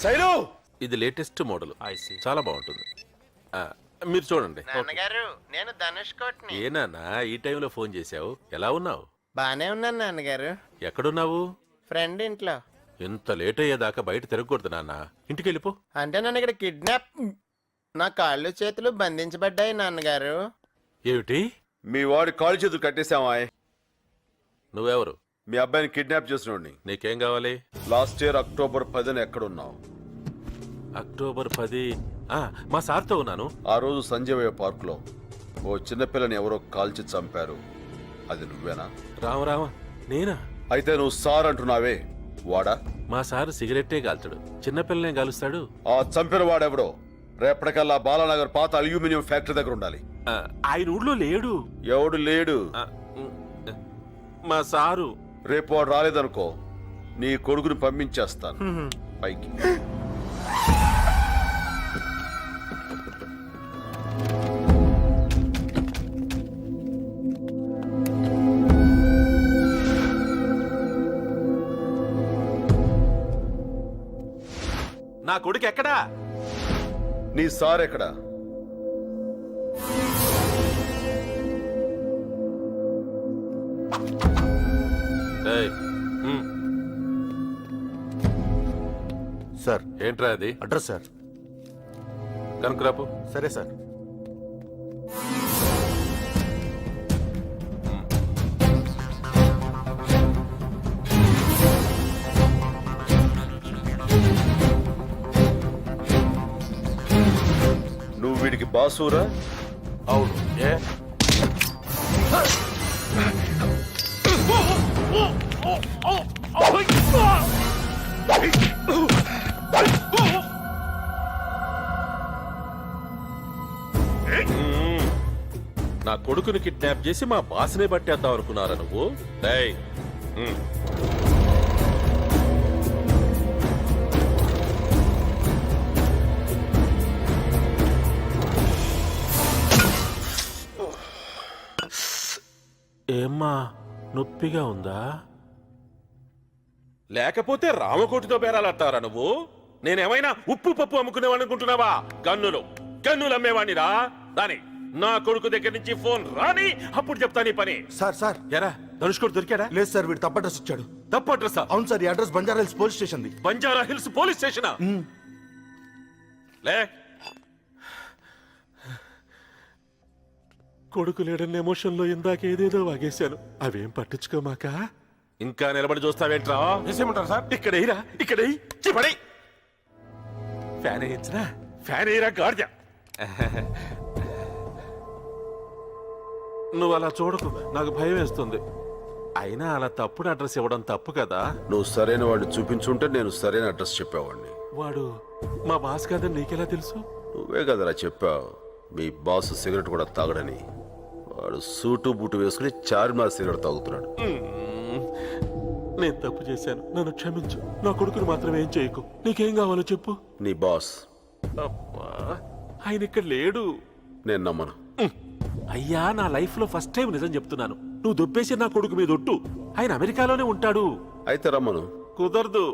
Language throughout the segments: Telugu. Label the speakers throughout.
Speaker 1: శైలు
Speaker 2: ఇది లేటెస్ట్ మోడల్ చాలా బాగుంటుంది. మీరు చూడండి.
Speaker 3: నాన్నగారు నేను ధనుష్ కోట్ని.
Speaker 2: ఏనాన్నా ఈ టైంలో ఫోన్ చేశావు? ఎలా ఉన్నావు?
Speaker 3: బానే ఉన్నాను నాన్నగారు.
Speaker 2: ఎక్కడున్నావు?
Speaker 3: ఫ్రెండ్ ఇంట్లో.
Speaker 2: ఇంత లేట్ అయ్యేదాకా బయట తిరగకూడదు నాన్న, ఇంటికి వెళ్ళిపో.
Speaker 3: అంటే నన్ను ఇక్కడ కిడ్నాప్, నా కాళ్ళు చేతులు బంధించబడ్డాయి నాన్నగారు.
Speaker 2: ఏమిటి?
Speaker 1: మీ వాడి కాళ్ళు చేతులు కట్టేశామా?
Speaker 2: నువ్వెవరు?
Speaker 1: మీ అబ్బాయిని కిడ్నాప్ చేసినోడిని.
Speaker 2: నీకేం కావాలి?
Speaker 1: లాస్ట్ ఇయర్ అక్టోబర్ 10న ఎక్కడున్నావు?
Speaker 2: అక్టోబర్ 10 మా సార్తో ఉన్నాను.
Speaker 1: ఆ రోజు సంజయ్ పార్క్ లో ఓ చిన్నపిల్లని ఎవరో కాల్చి చంపారు, అది నువ్వేనా?
Speaker 2: రామ నేనా?
Speaker 1: అయితే నువ్వు సార్ అంటున్నావే, వాడా?
Speaker 2: మా సార్ సిగరెట్టే కాల్చడు, చిన్నపిల్లనే కాలుస్తాడు.
Speaker 1: ఆ చంపిన వాడెవడో రేపటికల్లా బాలానగర్ పాత అల్యూమినియం ఫ్యాక్టరీ దగ్గర ఉండాలి.
Speaker 2: ఆయన ఊళ్ళో లేడు.
Speaker 1: ఎవడు లేడు?
Speaker 2: మా సారు.
Speaker 1: రేపు వాడు రాలేదనుకో, నీ కొడుకుని పంపించేస్తాను పైకి.
Speaker 2: నా కొడుకు ఎక్కడా?
Speaker 1: నీ సార్ ఎక్కడా?
Speaker 4: సార్
Speaker 2: ఏంట్రా అది?
Speaker 4: Address sir.
Speaker 2: కనుకరాపు.
Speaker 4: సరే సార్.
Speaker 1: నువ్వు వీడికి బాసూరా?
Speaker 4: అవును. ఏ
Speaker 2: నా కొడుకుని కిడ్నాప్ చేసి మా బాస్నే పట్టేద్దాం అనుకున్నారా నువ్వు? డేయ్, ఏమ్మా నొప్పిగా ఉందా? లేకపోతే రామకోటితో బేరాలంటారా నువ్వు? నేనేమైనా ఉప్పు పప్పు అమ్ముకునేవాడిని అనుకుంటున్నావా? గన్నులు అమ్మేవాడినిరా. దాని నా కొడుకు దగ్గర నుంచి ఫోన్ రాని అప్పుడు చెప్తా నీ పని.
Speaker 4: సార్
Speaker 2: ఎరా ధనుష్ కొడు దొరికాడా?
Speaker 4: లేదు సార్, వీడు తప్పు అడ్రస్ ఇచ్చాడు.
Speaker 2: తప్పు అడ్రస్?
Speaker 4: అవును సార్, ఈ address Banjara Hills police station.
Speaker 2: Banjara Hills police స్టేషనా? లే, కొడుకు లేడన్న ఎమోషన్ లో ఇందాక ఏదేదో వాగేశాను. అవేం పట్టించుకోమాక. ఇంకా నిలబడి చూస్తావేంట్రా?
Speaker 4: చేసేయమంటారు సార్?
Speaker 2: ఇక్కడ ఫ్యాన్ వేయించరా? ఫ్యాన్ వేయరా గార్జ. నువ్వు అలా చూడకు, నాకు భయం వేస్తుంది. అయినా అలా తప్పుడు అడ్రస్ ఇవ్వడం తప్పు కదా.
Speaker 1: నువ్వు సరైన వాడిని చూపించుంటే నేను సరైన అడ్రస్ చెప్పేవాడిని.
Speaker 2: వాడు మా బాస్ కాదని నీకెలా తెలుసు?
Speaker 1: నువ్వే కదరా చెప్పావు మీ బాస్ సిగరెట్ కూడా తాగడని. వాడు సూటు బూటు వేసుకుని చార్మినార్ సిగరెట్ తాగుతున్నాడు.
Speaker 2: నేను తప్పు చేశాను, నన్ను క్షమించు. నా కొడుకుని మాత్రం ఏం చేయకు. నీకేం కావాలో చెప్పు.
Speaker 1: నీ బాస్
Speaker 2: ఆయన ఇక్కడ లేడు.
Speaker 1: నేను నమ్మను.
Speaker 2: అయ్యా, నా లైఫ్ లో ఫస్ట్ టైం నిజం చెప్తున్నాను. నువ్వు దొబ్బేసి నా కొడుకు మీద ఒట్టు. ఆయన అమెరికాలోనే ఉంటాడు.
Speaker 1: అయితే రమ్మను.
Speaker 2: కుదరదు.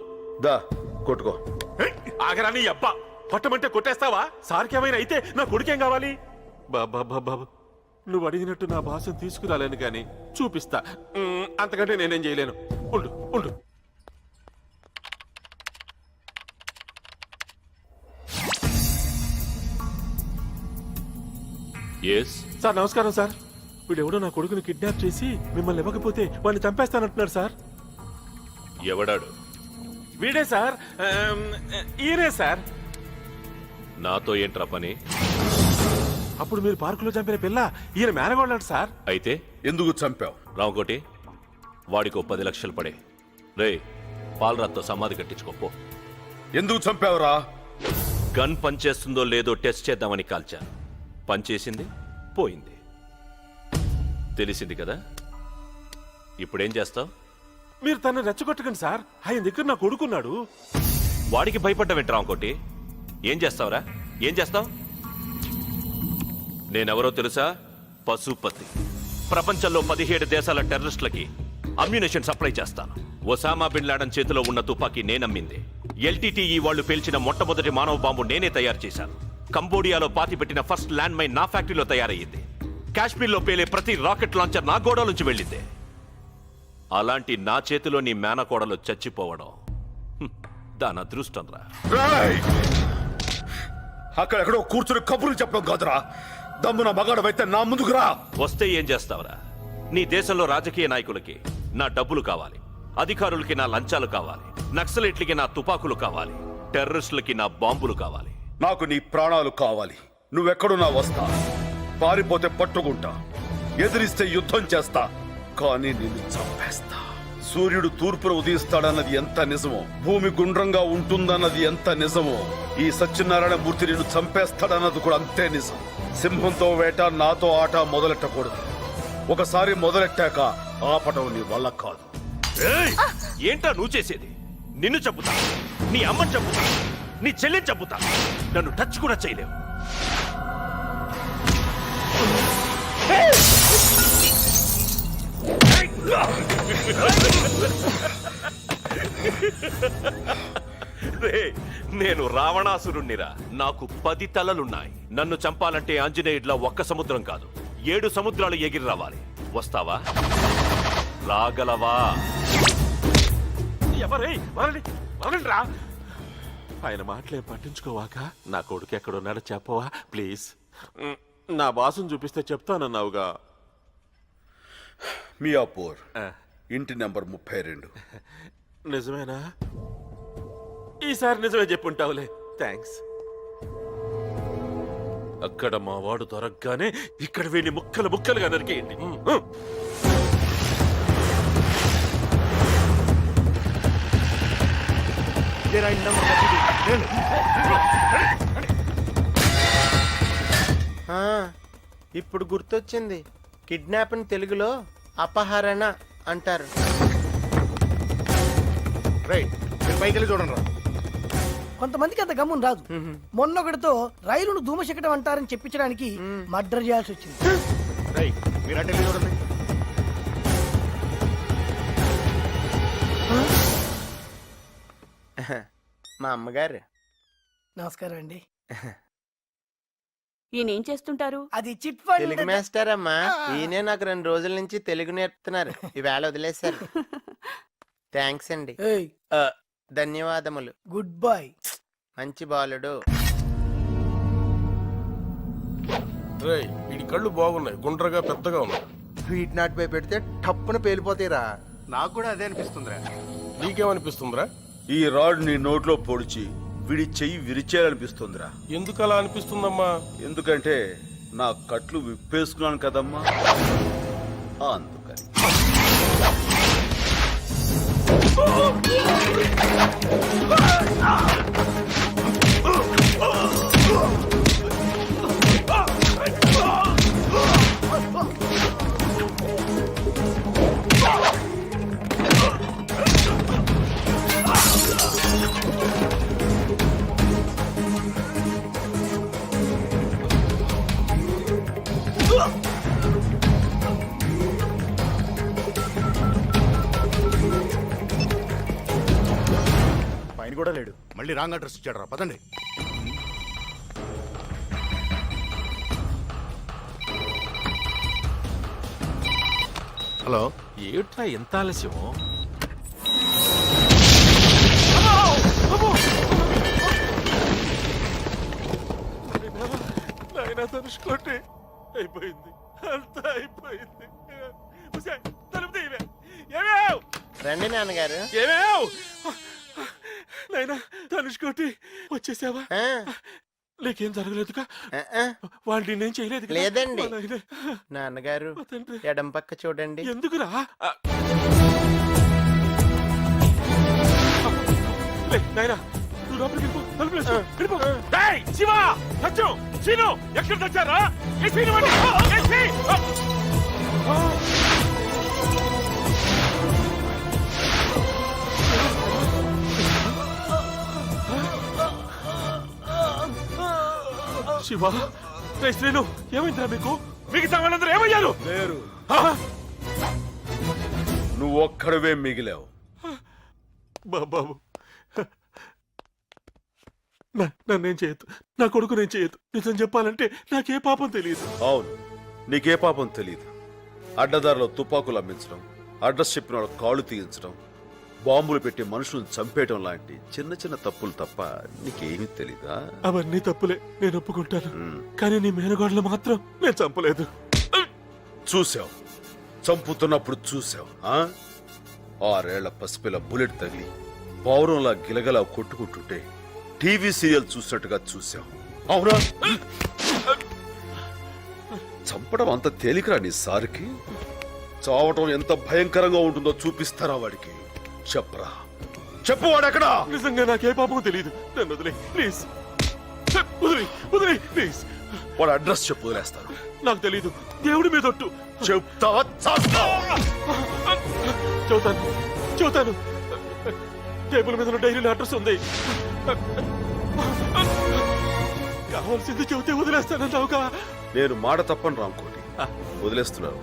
Speaker 1: దా కొట్టుకో.
Speaker 2: ఆగరా నీ అబ్బా. కొట్టమంటే కొట్టేస్తావా? సార్కేమైనా అయితే నా కొడుకేం కావాలి? బాబా, నువ్వు అడిగినట్టు నా భాషను తీసుకురాలేను కానీ చూపిస్తా. అంతకంటే నేనేం చేయలేను. ఉండు. సార్ నమస్కారం సార్. వీడెవడో నా కొడుకుని కిడ్నాప్ చేసి మిమ్మల్ని ఇవ్వకపోతే వాడిని చంపేస్తానంటున్నాడు సార్.
Speaker 5: ఎవడాడు?
Speaker 2: వీడే సార్. ఈయనే సార్.
Speaker 5: నాతో ఏంట్రా పని?
Speaker 2: అప్పుడు మీరు పార్కులో చంపిన పిల్ల ఈయన మేనగోళ్ళంట సార్.
Speaker 5: అయితే
Speaker 1: ఎందుకు చంపావు?
Speaker 5: రామకోటి, వాడికో 10 లక్షలు పడే. రే, పాలరాత్తో సమాధి కట్టించుకోపో.
Speaker 1: ఎందుకు చంపావురా?
Speaker 5: గన్ పనిచేస్తుందో లేదో టెస్ట్ చేద్దామని కాల్చా. పనిచేసింది, పోయింది. తెలిసింది కదా. ఇప్పుడేం చేస్తావు?
Speaker 2: మీరు తనని రెచ్చగొట్టకండి సార్. ఆయన దగ్గర నా కొడుకున్నాడు.
Speaker 5: వాడికి భయపడ్డావేంటి రామకోటి? ఏం చేస్తావురా? ఏం చేస్తావు? నేనెవరో తెలుసా? పశుపతి. ప్రపంచంలో 17 దేశాల టెర్రరిస్టులకి అమ్యునేషన్ సప్లై చేస్తాను. ఒసామా బిన్ లాడన్ చేతిలో ఉన్న తుపాకీ నేనమ్మింది. ఎల్టీటీఈ వాళ్ళు పేల్చిన మొట్టమొదటి మానవ బాంబు నేనే తయారు చేశాను. కంబోడియాలో పాతిపెట్టిన ఫస్ట్ ల్యాండ్ మైన్ నా ఫ్యాక్టరీలో తయారయ్యింది. కాశ్మీర్లో పేలే ప్రతి రాకెట్ లాంచర్ నా గోడ నుంచి వెళ్ళింది. అలాంటి నా చేతిలో నీ మేనకోడలు చచ్చిపోవడం దాని అదృష్టం రా.
Speaker 1: అక్కడెక్కడో కూర్చుని కబుర్లు చెప్పడం కాదురా, దమ్మున మగాడవైతే నా ముందుకు రా.
Speaker 5: వస్తే ఏం చేస్తావురా? నీ దేశంలో రాజకీయ నాయకులకి నా డబ్బులు కావాలి, అధికారులకి నా లంచాలు కావాలి, నక్సలైట్లకి నా తుపాకులు కావాలి, టెర్రరిస్టులకి నా బాంబులు కావాలి.
Speaker 1: నాకు నీ ప్రాణాలు కావాలి. నువ్వెక్కడున్నా వస్తా, పారిపోతే పట్టుకుంటా, ఎదిరిస్తే యుద్ధం చేస్తా, కానీ నిన్ను చంపేస్తా. సూర్యుడు తూర్పున ఉదయిస్తాడన్నది ఎంత నిజమో, భూమి గుండ్రంగా ఉంటుందన్నది ఎంత నిజమో, ఈ సత్యనారాయణ మూర్తి నిన్ను చంపేస్తాడన్నది కూడా అంతే నిజం. సింహంతో వేట, నాతో ఆట మొదలెట్టకూడదు. ఒకసారి మొదలెట్టాక ఆపటం నీ వల్ల కాదు.
Speaker 5: ఏయ్! ఏంటా నువ్వు చేసేది? నిన్ను చంపుతా, నీ అమ్మని చంపుతా, నీ చెల్లిని చంపుతా. నన్ను టచ్ కూడా చేయలేవు. రే, నేను రావణాసురుణ్ణిరా. నాకు 10 తలలున్నాయి. నన్ను చంపాలంటే ఆంజనేయుడిలా ఒక్క సముద్రం కాదు, 7 సముద్రాలు ఎగిరి రావాలి. వస్తావా? రాగలవా?
Speaker 2: ఎవరే వరండి రా. ఆయన మాటలేం పట్టించుకోవాక నా కొడుకు ఎక్కడున్నాడో చెప్పవా ప్లీజ్. నా బాసును చూపిస్తే చెప్తానన్నావుగా.
Speaker 1: మియాపూర్, ఇంటి నెంబర్ 32.
Speaker 2: నిజమేనా? ఈసారి నిజమే చెప్పుంటావులే. థ్యాంక్స్. అక్కడ మా వాడు దొరకగానే ఇక్కడ వీడిని ముక్కలు ముక్కలుగా నరికేయండి.
Speaker 3: ఆ, ఇప్పుడు గుర్తొచ్చింది. కిడ్నాప్ ని తెలుగులో అపహరణ అంటారు.
Speaker 4: పైకి చూడండి రా.
Speaker 6: కొంతమందికి అంత గమ్మున రాదు. మొన్నొకటితో రైలును ధూమశకటం అంటారని చెప్పించడానికి మర్డర్ చేయాల్సి వచ్చింది.
Speaker 4: మీరు అంటే చూడండి.
Speaker 3: మా అమ్మగారు.
Speaker 6: నమస్కారం అండి.
Speaker 7: ఈయనేం చేస్తుంటారు?
Speaker 6: అది చిట్ ఫండ్.
Speaker 3: తెలుగు మాస్టర్ అమ్మా. ఈయనే నాకు 2 రోజుల నుంచి తెలుగు నేర్పుతున్నారు. ఈవేళ వదిలేశారు. థ్యాంక్స్ అండి.
Speaker 6: ఏయ్,
Speaker 3: ధన్యవాదములు.
Speaker 6: Good boy.
Speaker 3: మంచి బాలుడు.
Speaker 4: వీడి కళ్ళు బాగున్నాయి, గుండ్రగా పెద్దగా ఉన్నాయి.
Speaker 3: స్వీట్ నాట్ పై పెడితే టప్పున పేలిపోతాయిరా.
Speaker 4: నాకు కూడా అదే అనిపిస్తుందిరా. నీకేమనిపిస్తుందిరా?
Speaker 1: ఈ రాడ్ నీ నోట్లో పొడిచి విడి చెయ్యి విరిచేయాలనిపిస్తుందిరా.
Speaker 4: ఎందుకు అలా అనిపిస్తుందమ్మా?
Speaker 1: ఎందుకంటే నా కట్లు విప్పేసుకున్నాను కదమ్మా, అందుకని.
Speaker 4: పైన కూడా లేడు. మళ్ళీ రాంగ్ అడ్రస్ ఇచ్చాడు రా. పదండి. హలో,
Speaker 2: ఏట్రా ఎంత ఆలస్యమో? నాయనా తనుచుకోండి. అయిపోయింది, అంతా అయిపోయింది. ఉసేయ్, తలుపు తీయవే. ఏమేవ్?
Speaker 3: రండి నాన్నగారు.
Speaker 2: ఏమేవ్? నాయనా తనుచుకోండి, వచ్చేసావా?
Speaker 3: ఆ,
Speaker 2: నీకేం జరగలేదుగా?
Speaker 3: ఆ.
Speaker 2: వాళ్ళు నేనేం చేయలేదు కదా?
Speaker 3: లేదండి.
Speaker 2: మా నాయనా.
Speaker 3: నాన్నగారు
Speaker 2: మా తండ్రి.
Speaker 3: ఎడం పక్క చూడండి.
Speaker 2: ఎందుకురా? లే, నాయనా, నువ్వు లోపలికి వెళ్ళిపో, తలుపులు వేసుకో, వెళ్ళిపో. డేయ్, శివ, సత్యం, శీను, ఎక్కడ తెచ్చారా? ఏ శీను అండి? ఏ శీ? శివ, రే శ్రీను, ఏమైందిరా మీకు? మిగతా వాళ్ళందరూ ఏమయ్యారు?
Speaker 1: లేరు,
Speaker 2: ఆ?
Speaker 1: నువ్వు ఒక్కడవే మిగిలావు.
Speaker 2: బాబు, నన్నేం చేయొద్దు, నా కొడుకు నేను చేయొద్దు. నిజం చెప్పాలంటే నాకే పాపం తెలియదు.
Speaker 1: అవును, నీకే పాపం తెలీదు. అడ్డదారిలో తుపాకులు అమ్మించడం, అడ్రస్ చెప్పిన వాళ్ళ కాళ్ళు తీయించడం, బాంబులు పెట్టి మనుషులను చంపేయడం లాంటి చిన్న చిన్న తప్పులు తప్ప నీకేమీ తెలీదా?
Speaker 2: అవన్నీ తప్పులే, నేను ఒప్పుకుంటాను. కానీ నీ మేనగాడులు మాత్రం నేను చంపలేదు.
Speaker 1: చూసావు, చంపుతున్నప్పుడు చూసావు. 6 ఏళ్ల పసిపిల్ల బుల్లెట్ తగిలి పౌరంలా గిలగలా కొట్టుకుంటుంటే టీవీ సీరియల్ చూసినట్టుగా చూసావు. అవునా? చంపడం అంత తేలికరా నీ సారికి? చావటం ఎంత భయంకరంగా ఉంటుందో చూపిస్తారా వాడికి? చెప్పరా, చెప్పు వాడెక్కడా?
Speaker 2: నిజంగా నాకే పాపం తెలియదు. నన్ను వదిలే ప్లీజ్, వదిలే ప్లీజ్.
Speaker 1: వాడు అడ్రస్ చెప్పు, వదిలేస్తాను.
Speaker 2: నాకు తెలీదు, దేవుడి మీద ఒట్టు.
Speaker 1: చెప్తావా చేస్తావా?
Speaker 2: చూతాను. టేబుల్ మీద డైరీలో అడ్రస్ ఉంది. కావాల్సింది చెబితే వదిలేస్తానన్నావుగా.
Speaker 1: నేను మాట తప్పను రాంకోటి, వదిలేస్తున్నాను.